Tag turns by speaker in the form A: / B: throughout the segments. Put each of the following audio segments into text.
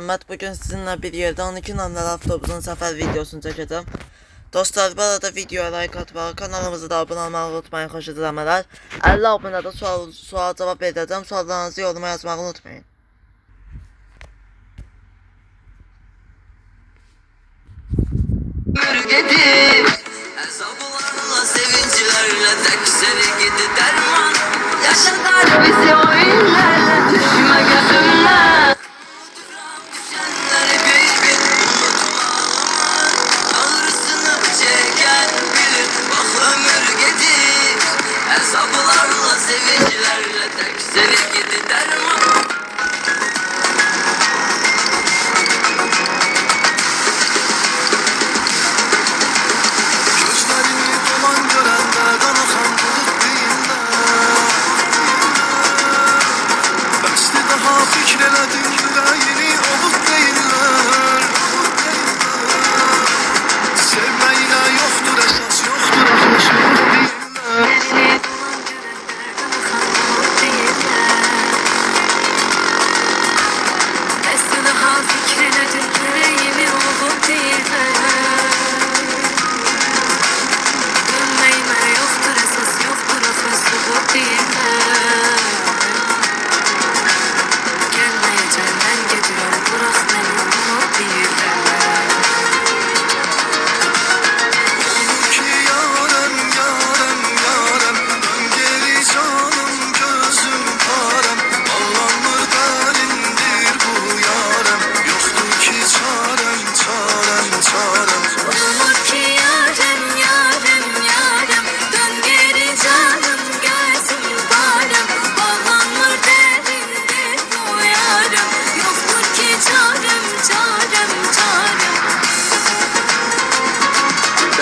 A: Muhammed. Bugün sizinle bir yerde 12 numaralı avtobusun sefer videosunu çekeceğim. Dostlar, bu arada videoya like atmayı, kanalımıza da abone olmayı unutmayın. Xoş izləmələr. 50 abunədə sual cavab edeceğim. Sorularınızı yoruma yazmayı unutmayın.
B: Hesaplarla, sevincilerle tek seni gidi derman. Yaşatar bizi oyunlarla, düşme gözümle. Düşenleri bil bil, unutma ağlamaz. Ağrısını çeken bilir, bak ömür getir. Hesaplarla, sevincilerle tek seni gidi derman.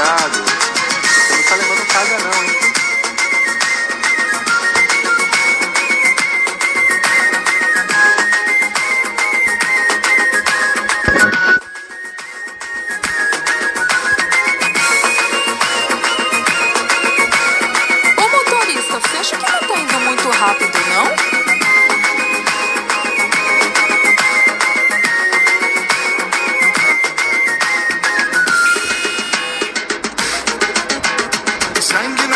C: Você não tá levando carga não, hein?
D: Ô motorista, você acha que não tá indo muito rápido, não?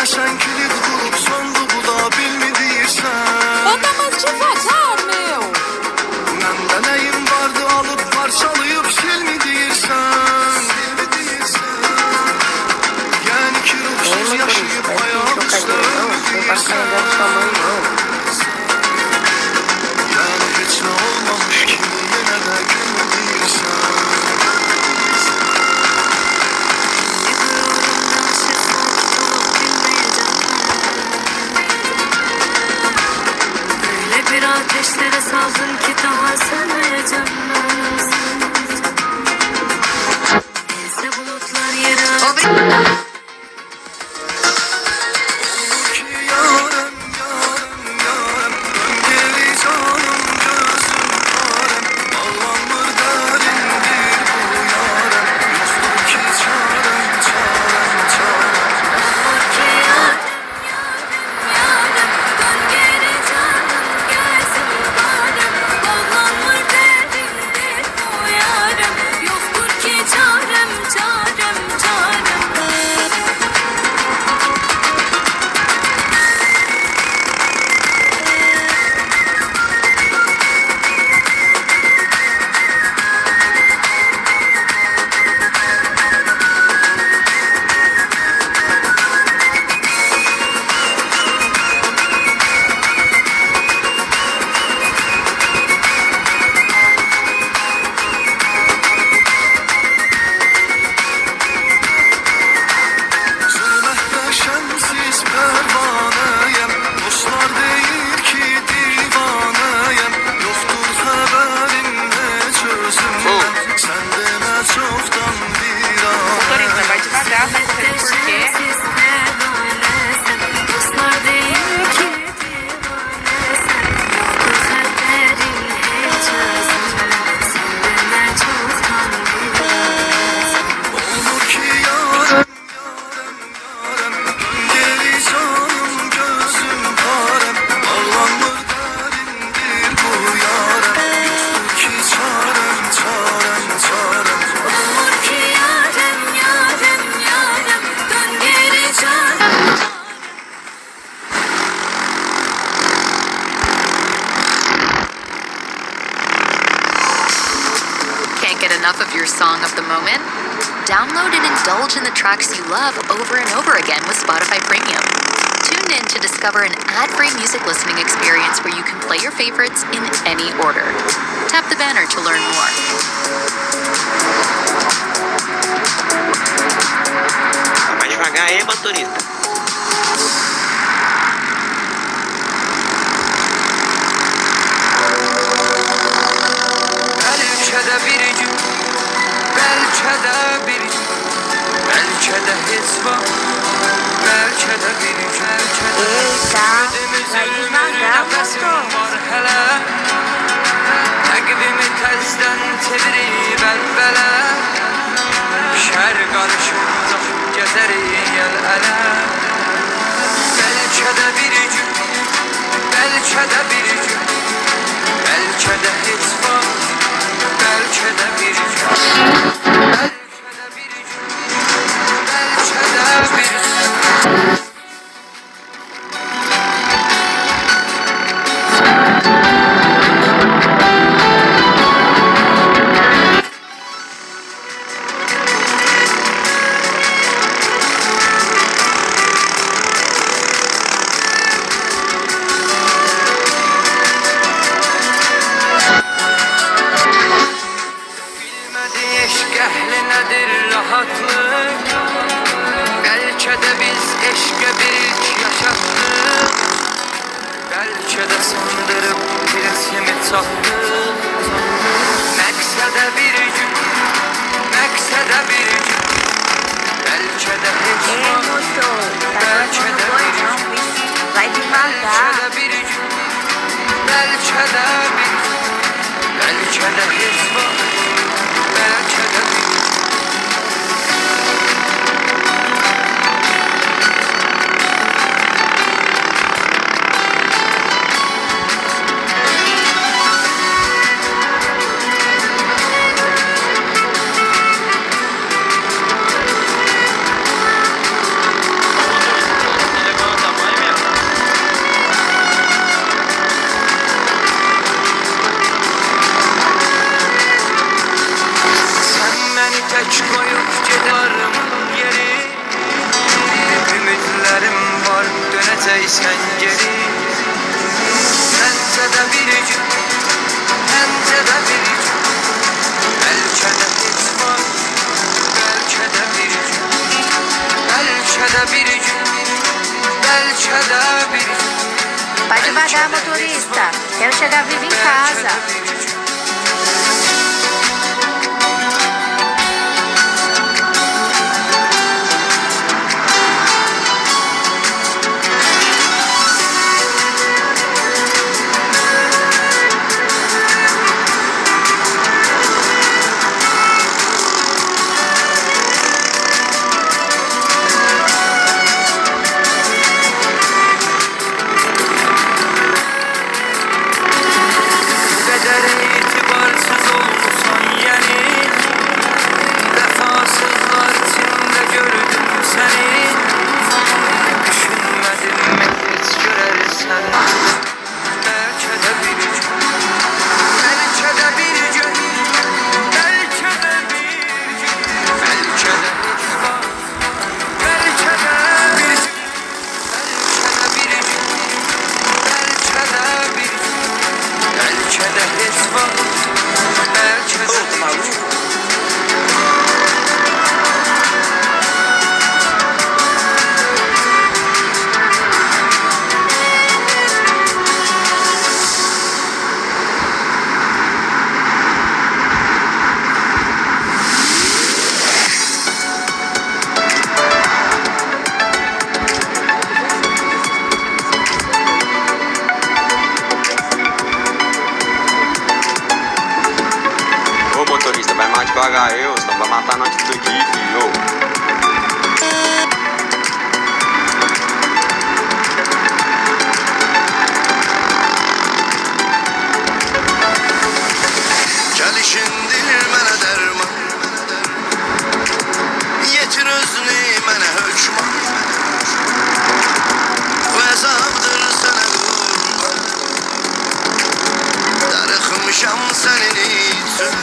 E: Sen kilit vurup sondu bu da bilmediysen.
D: Anda mais devagar, meu!
E: Mende neyim vardı alıp parçalayıp sil mi deyirsen. Yani ki ruhsuz yaşayıp ayağımızda ölmü deyirsen. Yani hiç ne olmamış ki yine de gül deyirsen.
B: Ateşlere saldın ki daha söneceğim. Ezde bulutlar yere
F: enough of your song of the moment? Download and indulge in the tracks you love over and over again with Spotify Premium. Tune in to discover an ad-free music listening experience where you can play your favorites in any order. Tap the banner to learn more.
C: Vai devagar aí, motorista.
E: Belki de bir gün, belki de bir gün, belki de hiç var, belki de bir gün, nefesim var hele. Təqvimi təzdən çevirib əlbələ. Şər qarışımda gəzərik əl-ələ. Belki de bir gün, belki de bir gün, belki de hiç var, belki de bir gün, belki de bir gün, belki de bir gün. Ehli nedir rahatlık? Belki de biz eşke bir ilk yaşattık. Belki de sındırıp birisini çattık. Məqsədə bir gün, məqsədə bir gün, belki de hiç var, belki de bir gün, belki de bir gün, belki de bir gün, belki de hiç var, belki de bir gün. Tek koyup giderim yeri. Ümitlerim var döneceksen geri. Bence de bir gün, bence de bir gün, belki de hiç var, belki de bir gün, belki de bir gün, belki de bir gün.
G: Vai devagar, motorista. Quero chegar vivo em casa.
C: Vai mais devagar, eu, senão vai matar nós tudo aqui, filho.
E: Gelişindir mənə dərman, yetir özünü mənə hökman. Bu əzabdır sənə qurban, darıxmışam sənin üçün.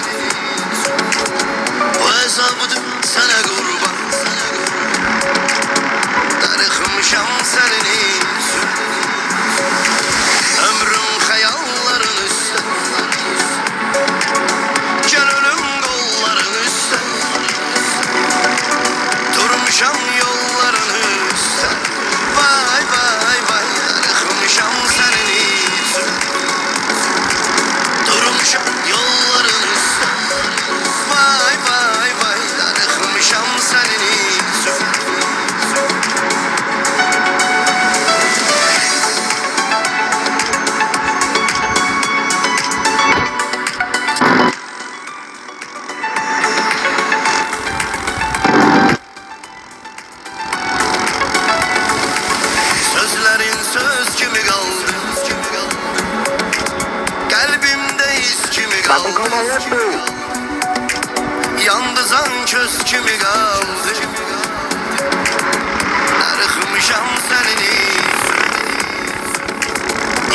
H: Yandızan köz kimi kaldı. Darıxmışam senin için.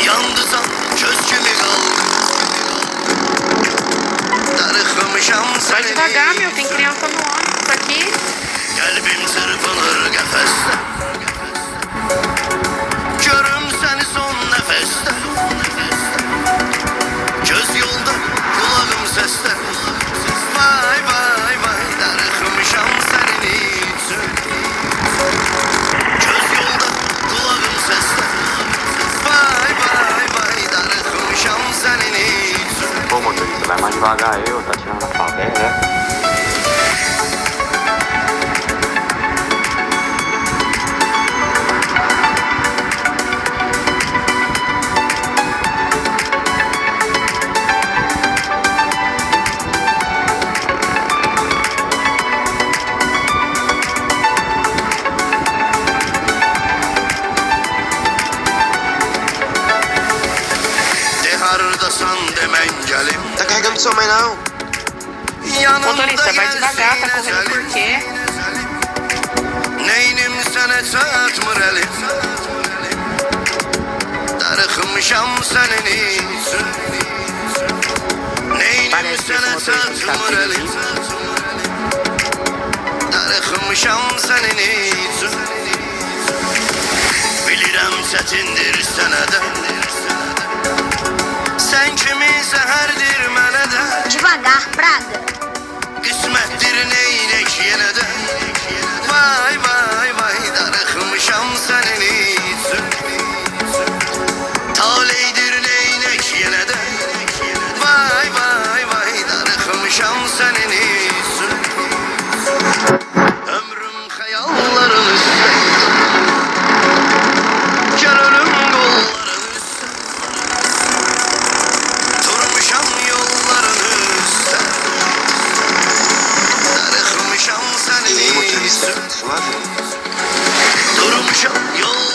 H: Yandızan köz kimi kaldı. Darıxmışam
G: Vai
H: senin
G: devagar, meu. Tem
H: için.
G: criança no ônibus aqui.
H: Kalbim çırpınır qəfəsdə. Görüm səni son nəfəsdə. Göz yolda, qulağım səsdə. Vay vay vay, darıxmışam sənin üçün. Göz yolda, qulağım səsdə. Vay vay vay, darıxmışam sənin üçün.
C: Pô, motorista, vai mais devagar aí, ô, tá tirando na favela, é?
H: De hardasan demən gəlim.
C: Tá carregando sua mãe, não?
G: Motorista, vai devagar. Tá correndo por quê?
H: Neynim sənə çatmır əlim. Darıxmışam sənin üçün. Neynim
G: Parece que esse
H: sənə
G: motorista está
H: çatmır əlim. Darıxmışam sənin üçün. Bilirəm çətindir sənə də. Sən kimi zəhərdir mənə də.
G: Devagar, Praga.
H: Qismətdir neynək yenə də. Vay vay vay, darıxmışam sənin üçün. Taleydir neynək yenə də. Vay vay vay, darıxmışam sənin üçün. Ömrüm xəyalların üstə. Gəl ölüm qolların üstə. Durmuşam yolların üstə. Darıxmışam sənin
C: E aí, motorista,
H: üçün.
C: suave?
H: Durmuşam yolların